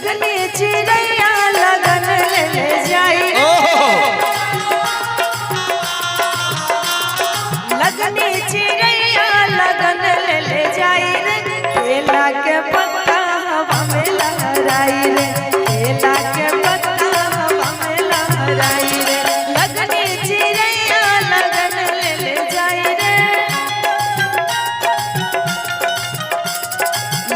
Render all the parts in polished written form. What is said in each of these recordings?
लगनी चिड़ैया लगन ले जाई लगनी चिड़ैया लगन ले जाई रे केला के पत्ता हवा में लहराई रे केला के पत्ता हवा में लहराई रे लगनी चिड़ैया लगन ले जाई रे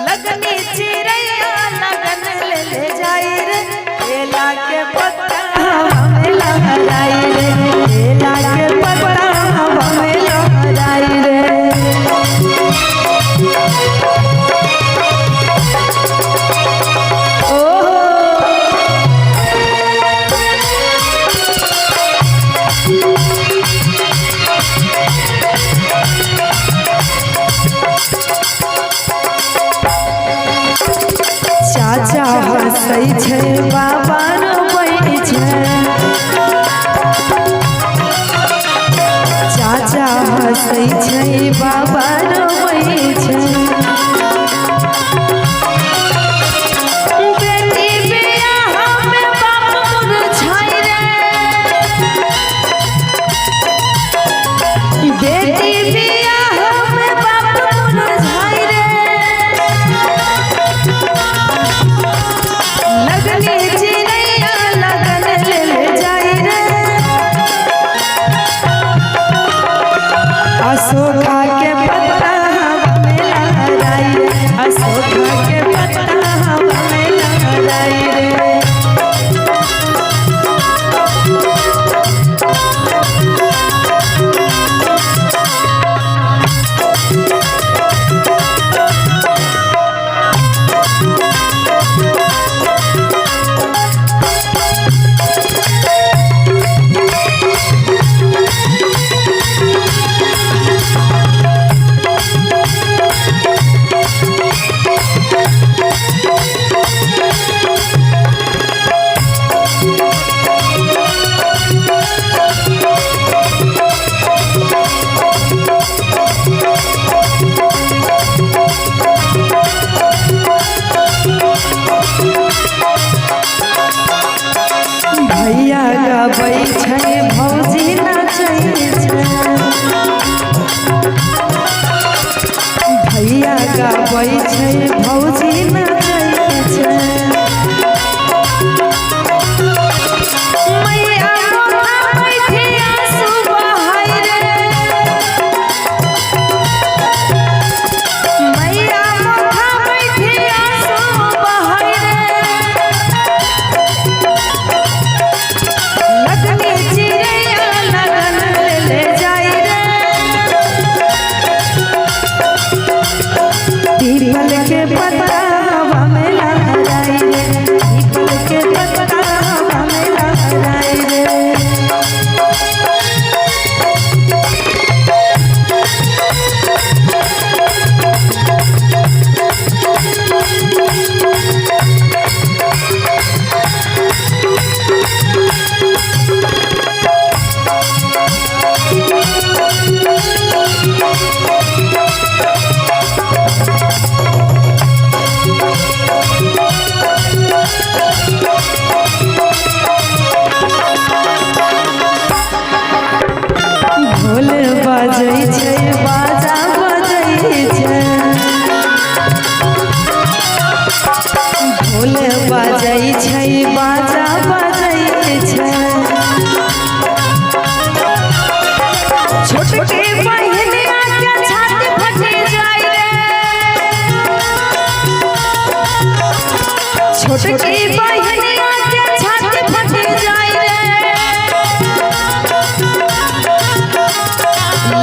लगनी चिड़ैया लगन ले जाई रे केला के पत्ता हवा में लहराई रे केला के पत्ता हवा में लहराई रे चाचा हंसै छै बाबा रोबै छै चाचा हंसै छै बाबा रोबै छै बेटी बियाह में बाप मुरझाइ रे बेटी बियाह में बाप मुरझाइ रे लगनी चिड़ैया लगन ले जाई रे अशोका के पत्ता हवा में लहराई रे अशोका के पत्ता हवा में लहराई रे भैया गबै छै भौजी नाचै छै भैया गबै छै भौजी नाचै छै मैया मोथा बैठी आंसू बहाइ रे मैया मोथा बैठी आंसू बहाइ रे लगनी चिड़ैया लगन ले जाई रे पीपल के पत्ता हवा में लहराई रे पीपल के पत्ता हवा में लहराई रे ढोल बजै छै बाजा बजै छै ढोल बजै छै बाजा बजै छै छोटकी बहिनिया के छाती फटी जाई रे छोटकी बहिनिया के छाती फटी जाई रे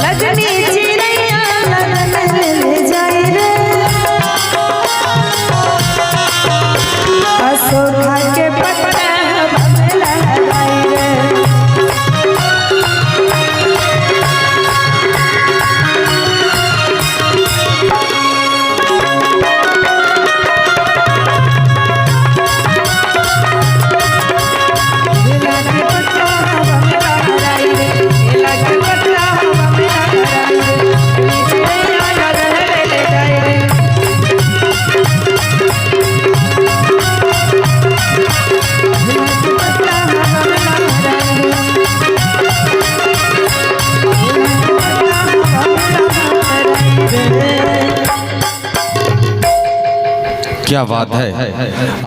लगनी चिड़ैया लगन ले जाई रे अशोका के पत्ता हवा में लहराई रे क्या बात है।